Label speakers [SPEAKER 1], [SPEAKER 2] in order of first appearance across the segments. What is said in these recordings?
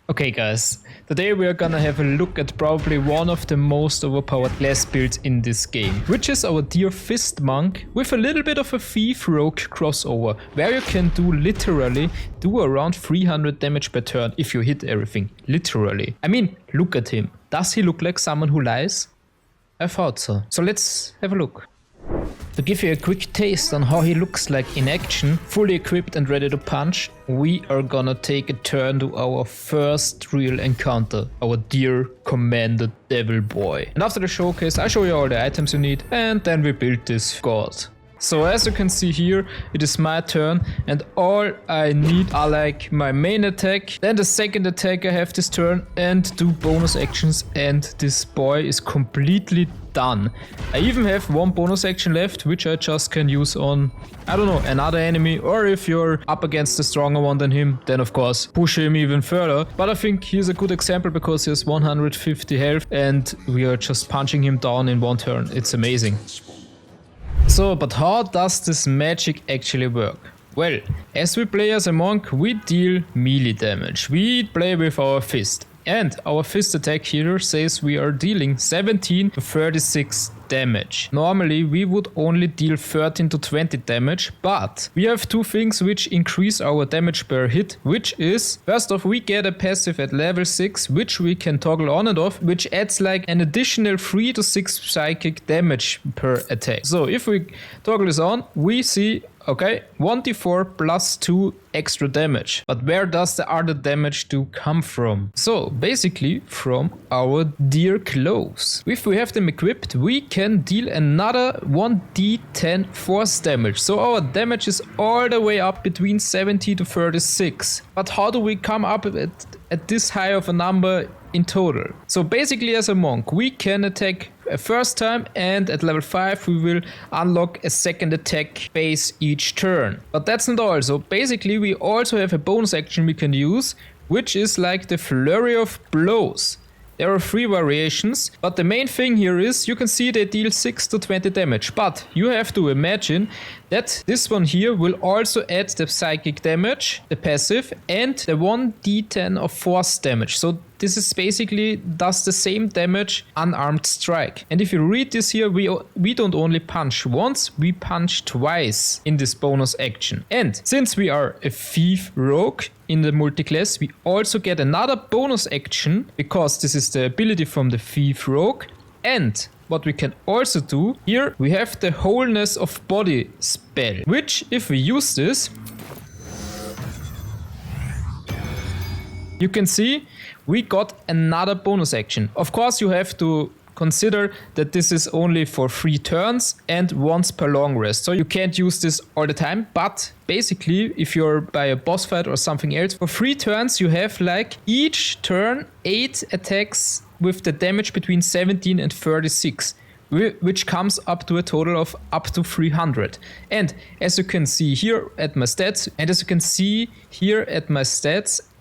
[SPEAKER 1] Okay guys, today we are gonna have a look at probably one of the most overpowered class builds in this game, which is our dear Fist Monk with a little bit of a Thief Rogue crossover, where you can literally do around 300 damage per turn if you hit everything, literally. I mean, look at him. Does he look like someone who lies? I thought so. So let's have a look. To give you a quick taste on how he looks like in action, fully equipped and ready to punch, we are gonna take a turn to our first real encounter, our dear Commander Devil Boy. And after the showcase, I show you all the items you need, and then we build this god. So as you can see here, it is my turn, and all I need are like my main attack, then the second attack I have this turn, and 2 bonus actions, and this boy is completely done. I even have 1 bonus action left, which I just can use on, I don't know, another enemy, or if you're up against a stronger one than him, then of course push him even further. But I think he's a good example because he has 150 health and we are just punching him down in 1 turn. It's amazing. So, but how does this magic actually work? Well, as we play as a monk, we deal melee damage. We play with our fist. And our fist attack here says we are dealing 17 to 36 damage. Normally we would only deal 13 to 20 damage, but we have 2 things which increase our damage per hit, which is, first off, we get a passive at level 6, which we can toggle on and off, which adds like an additional 3 to 6 psychic damage per attack. So if we toggle this on, we see, okay, 1d4 plus 2 extra damage. But where does the other damage come from? So basically from our dear clothes. If we have them equipped, we can deal another 1d10 force damage. So our damage is all the way up between 70 to 36. But how do we come up at this high of a number in total? So basically as a monk, we can attack a first time, and at level 5 we will unlock a second attack phase each turn. But that's not all. So basically we also have a bonus action we can use, which is like the Flurry of Blows. There are 3 variations, but the main thing here is you can see they deal 6 to 20 damage. But you have to imagine that this one here will also add the psychic damage, the passive, and the 1d10 of force damage. So this is basically does the same damage unarmed strike. And if you read this here, we don't only punch once, we punch twice in this bonus action. And since we are a Thief Rogue in the multi-class, we also get another bonus action because this is the ability from the Thief Rogue. And what we can also do, here we have the Wholeness of Body spell, which if we use this, you can see we got another bonus action. Of course you have to consider that this is only for 3 turns and once per long rest. So you can't use this all the time, but basically if you're by a boss fight or something else, for 3 turns you have like each turn 8 attacks with the damage between 17 and 36. Which comes up to a total of up to 300. And as you can see here at my stats,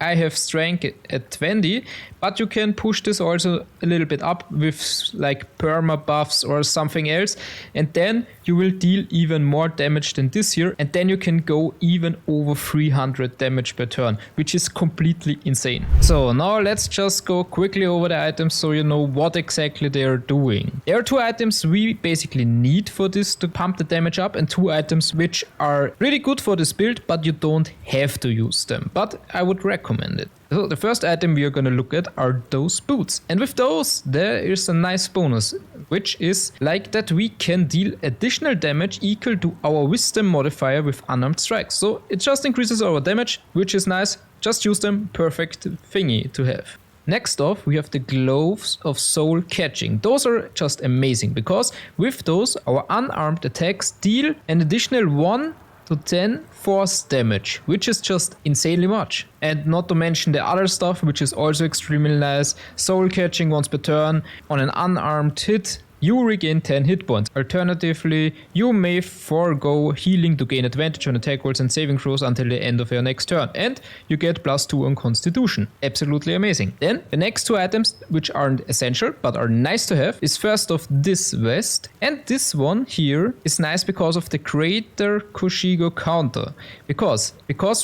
[SPEAKER 1] I have strength at 20, but you can push this also a little bit up with like perma buffs or something else, and then you will deal even more damage than this here, and then you can go even over 300 damage per turn, which is completely insane. So now let's just go quickly over the items so you know what exactly they are doing. There are 2 items we basically need for this to pump the damage up, and 2 items which are really good for this build, but you don't have to use them, but I would recommend it. So the first item we are going to look at are those boots, and with those there is a nice bonus, which is like that we can deal additional damage equal to our wisdom modifier with unarmed strikes. So it just increases our damage, which is nice. Just use them, perfect thingy to have. Next off, we have the Gloves of Soul Catching. Those are just amazing because with those our unarmed attacks deal an additional 1 to 10 force damage, which is just insanely much. And not to mention the other stuff, which is also extremely nice. Soul Catching once per turn. On an unarmed hit, you regain 10 hit points. Alternatively, you may forego healing to gain advantage on attack rolls and saving throws until the end of your next turn, and you get +2 on Constitution. Absolutely amazing. Then the next two items, which aren't essential but are nice to have, is first off this vest, and this one here is nice because of the Greater Kushigo counter. Because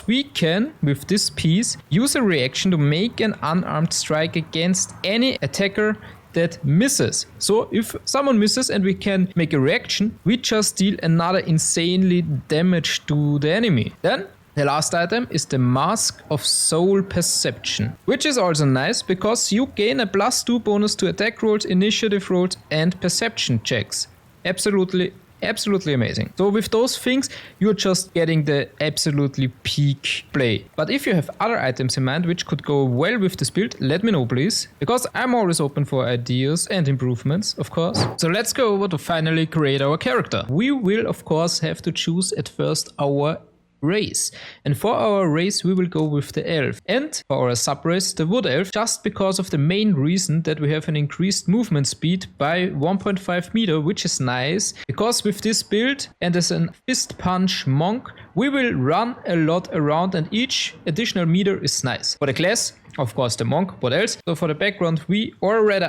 [SPEAKER 1] we can, with this piece, use a reaction to make an unarmed strike against any attacker that misses. So if someone misses and we can make a reaction, we just deal another insanely damage to the enemy. Then the last item is the Mask of Soul Perception, which is also nice because you gain a +2 bonus to attack rolls, initiative rolls and perception checks. Absolutely amazing. So with those things, you're just getting the absolutely peak play. But if you have other items in mind which could go well with this build, let me know please, because I'm always open for ideas and improvements, of course. So let's go over to finally create our character. We will of course have to choose at first our race, and for our race we will go with the elf, and for our sub-race the wood elf, just because of the main reason that we have an increased movement speed by 1.5 meter, which is nice because with this build and as an fist punch monk we will run a lot around and each additional meter is nice. For the class, of course the monk, what else? So for the background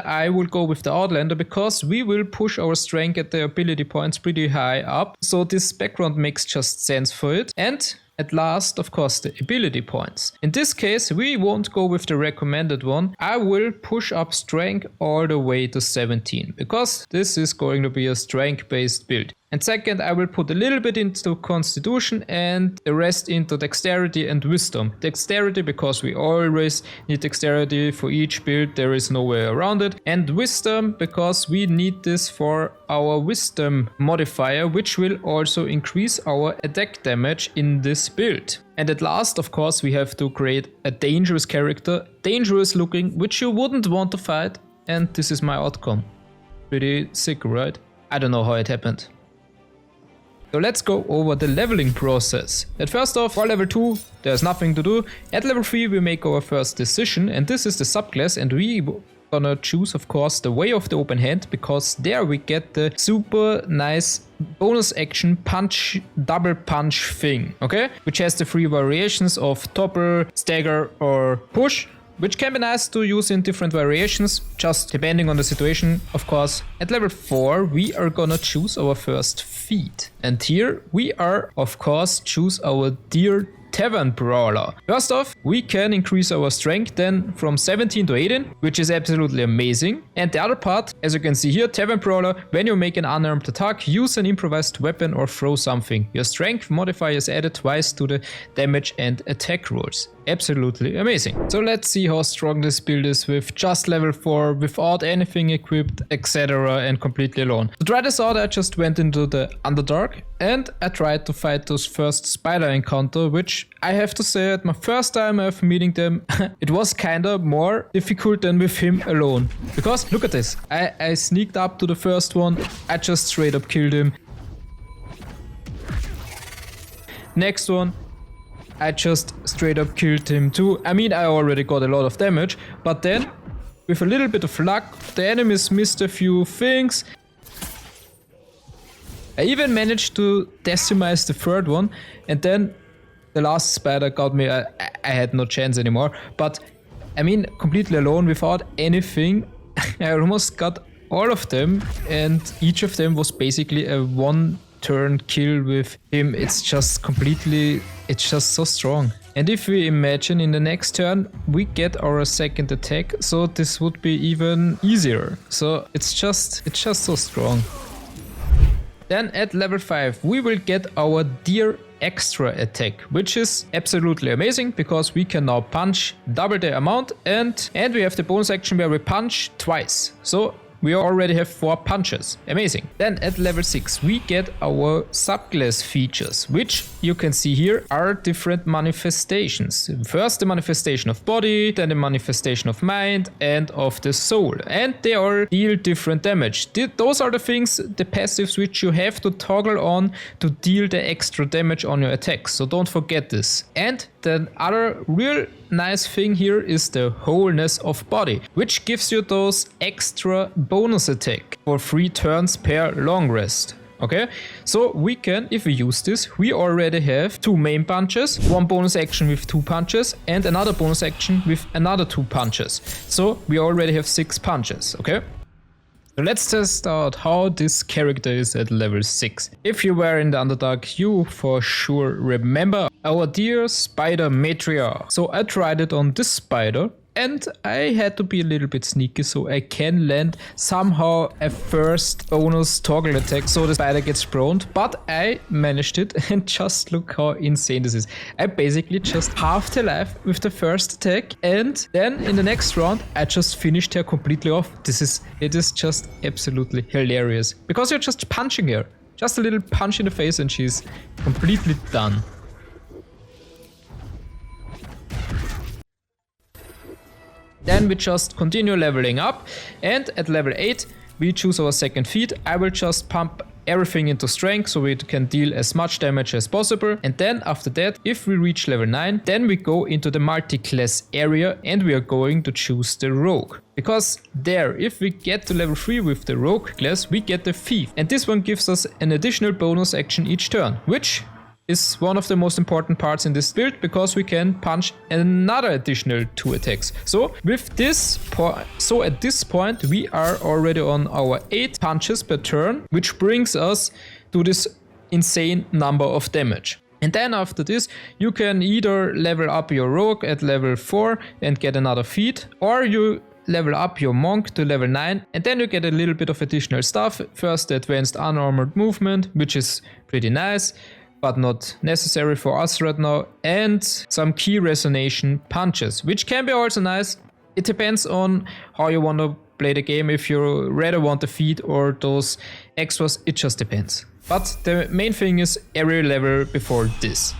[SPEAKER 1] I will go with the outlander because we will push our strength at the ability points pretty high up. So this background makes just sense for it. And at last, of course, the ability points. In this case, we won't go with the recommended one. I will push up strength all the way to 17 because this is going to be a strength-based build. And second, I will put a little bit into Constitution and the rest into Dexterity and Wisdom. Dexterity because we always need Dexterity for each build, there is no way around it. And Wisdom because we need this for our Wisdom modifier, which will also increase our attack damage in this build. And at last, of course, we have to create a dangerous character, dangerous looking, which you wouldn't want to fight. And this is my outcome. Pretty sick, right? I don't know how it happened. So let's go over the leveling process. At first off, for level 2, there's nothing to do. At level 3, we make our first decision, and this is the subclass, and we gonna choose, of course, the Way of the Open Hand, because there we get the super nice bonus action punch, double punch thing, okay? Which has the 3 variations of topple, stagger or push, which can be nice to use in different variations, just depending on the situation, of course. At level 4, we are gonna choose our first feat. And here we are, of course, choose our dear Tavern Brawler. First off, we can increase our strength then from 17 to 18, which is absolutely amazing. And the other part, as you can see here, Tavern Brawler, when you make an unarmed attack, use an improvised weapon or throw something. Your strength modifier is added twice to the damage and attack rolls. Absolutely amazing. So let's see how strong this build is with just level 4, without anything equipped, etc. and completely alone. To try this out, I just went into the Underdark and I tried to fight those first spider encounter, which I have to say at my first time of meeting them, it was kinda more difficult than with him alone. Because look at this, I sneaked up to the first one, I just straight up killed him. Next one, I just straight up killed him too. I mean, I already got a lot of damage, but then with a little bit of luck, the enemies missed a few things. I even managed to decimize the third one, and then the last spider got me. I had no chance anymore. But I mean, completely alone without anything, I almost got all of them, and each of them was basically a one-turn kill with him. It's just so strong. And if we imagine in the next turn, we get our second attack, so this would be even easier. So it's just so strong. Then at level 5, we will get our dear extra attack, which is absolutely amazing because we can now punch double the amount, and we have the bonus action where we punch twice. So we already have 4 punches. Amazing. Then at level 6, we get our subclass features, which you can see here are different manifestations. First, the manifestation of body, then the manifestation of mind and of the soul. And they all deal different damage. Those are the things, the passives, which you have to toggle on to deal the extra damage on your attacks. So don't forget this. And the other real nice thing here is the wholeness of body, which gives you those extra bonus attack for 3 turns per long rest. Okay, so we can, if we use this, we already have 2 main punches, 1 bonus action with 2 punches, and another bonus action with another 2 punches. So we already have 6 punches, okay? So let's test out how this character is at level 6. If you were in the Underdark, you for sure remember our dear spider matriarch. So I tried it on this spider. And I had to be a little bit sneaky so I can land somehow a first bonus toggle attack so the spider gets prone. But I managed it, and just look how insane this is. I basically just halved her life with the first attack, and then in the next round I just finished her completely off. It is just absolutely hilarious. Because you're just punching her. Just a little punch in the face and she's completely done. Then we just continue leveling up, and at level 8 we choose our second feat. I will just pump everything into strength so we can deal as much damage as possible. And then after that, if we reach level 9, then we go into the multi-class area and we are going to choose the rogue. Because there, if we get to level 3 with the rogue class, we get the thief. And this one gives us an additional bonus action each turn, which is one of the most important parts in this build, because we can punch another additional 2 attacks. So with this at this point we are already on our 8 punches per turn, which brings us to this insane number of damage. And then after this you can either level up your rogue at level 4 and get another feat, or you level up your monk to level 9 and then you get a little bit of additional stuff. First, the advanced unarmored movement, which is pretty nice but not necessary for us right now, and some key resonation punches, which can be also nice. It depends on how you want to play the game, if you rather want the feat or those extras, it just depends. But the main thing is every level before this.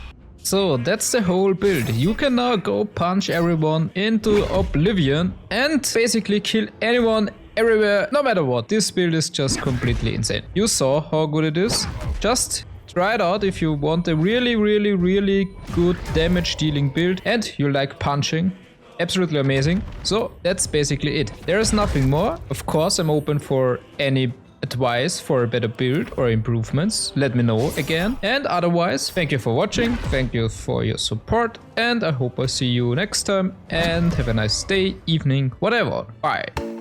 [SPEAKER 1] So that's the whole build. You can now go punch everyone into oblivion and basically kill anyone everywhere, no matter what. This build is just completely insane. You saw how good it is. Just try it out if you want a really good damage dealing build and you like punching. Absolutely amazing. So that's basically it. There is nothing more. Of course, I'm open for any advice for a better build or improvements. Let me know again. And otherwise, thank you for watching. Thank you for your support. And I hope I see you next time. And have a nice day, evening, whatever. Bye.